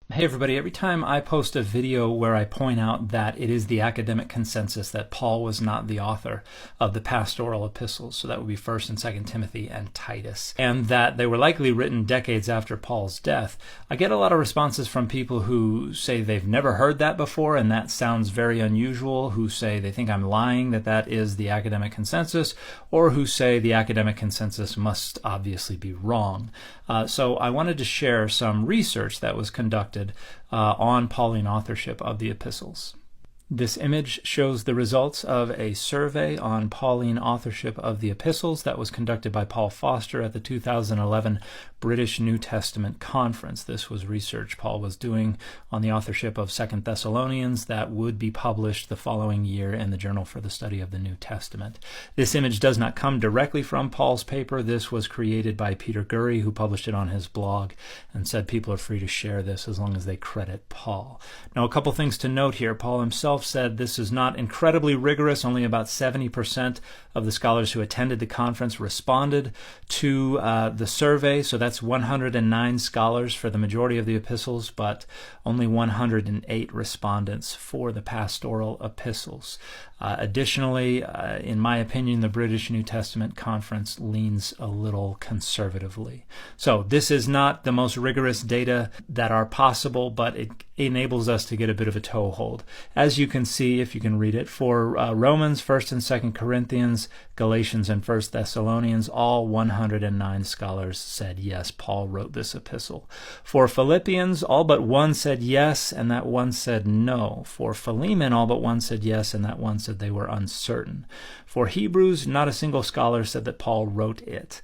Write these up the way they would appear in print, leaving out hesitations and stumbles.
Hey everybody, every time I post a video where I point out that it is the academic consensus that Paul was not the author of the pastoral epistles, so that would be 1st and 2nd Timothy and Titus, and that they were likely written decades after Paul's death, I get a lot of responses from people who say they've never heard that before and that sounds very unusual, who say they think I'm lying that that is the academic consensus, or who say the academic consensus must obviously be wrong. So I wanted to share some research that was conducted on Pauline authorship of the epistles. This image shows the results of a survey on Pauline authorship of the epistles that was conducted by Paul Foster at the 2011 British New Testament Conference. This was research Paul was doing on the authorship of 2nd Thessalonians that would be published the following year in the Journal for the Study of the New Testament. This image does not come directly from Paul's paper. This was created by Peter Gurry, who published it on his blog and said people are free to share this as long as they credit Paul. Now, a couple things to note here. Paul himself said this is not incredibly rigorous. Only about 70% of the scholars who attended the conference responded to the survey. So that's 109 scholars for the majority of the epistles, but only 108 respondents for the pastoral epistles. Additionally, in my opinion, the British New Testament Conference leans a little conservatively. So this is not the most rigorous data that are possible, but it enables us to get a bit of a toehold. As you can see, if you can read it, for Romans, 1st and 2nd Corinthians, Galatians, and 1st Thessalonians, all 109 scholars said yes, Paul wrote this epistle. For Philippians, all but one said yes, and that one said no. For Philemon, all but one said yes, and that one said they were uncertain. For Hebrews, not a single scholar said that Paul wrote it.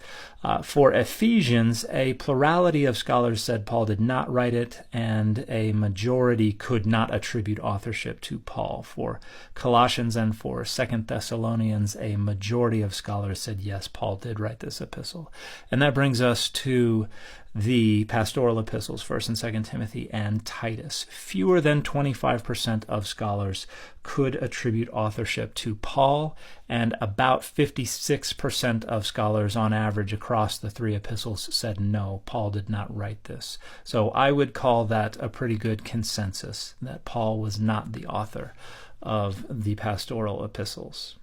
For Ephesians, a plurality of scholars said Paul did not write it, and a majority could not attribute authorship to Paul. For Colossians and for 2nd Thessalonians, a majority of scholars said yes, Paul did write this epistle. And that brings us to the pastoral epistles, 1st and 2nd Timothy and Titus. Fewer than 25% of scholars could attribute authorship to Paul, and about 56% of scholars on average across the three epistles said no, Paul did not write this. So I would call that a pretty good consensus, that Paul was not the author of the pastoral epistles.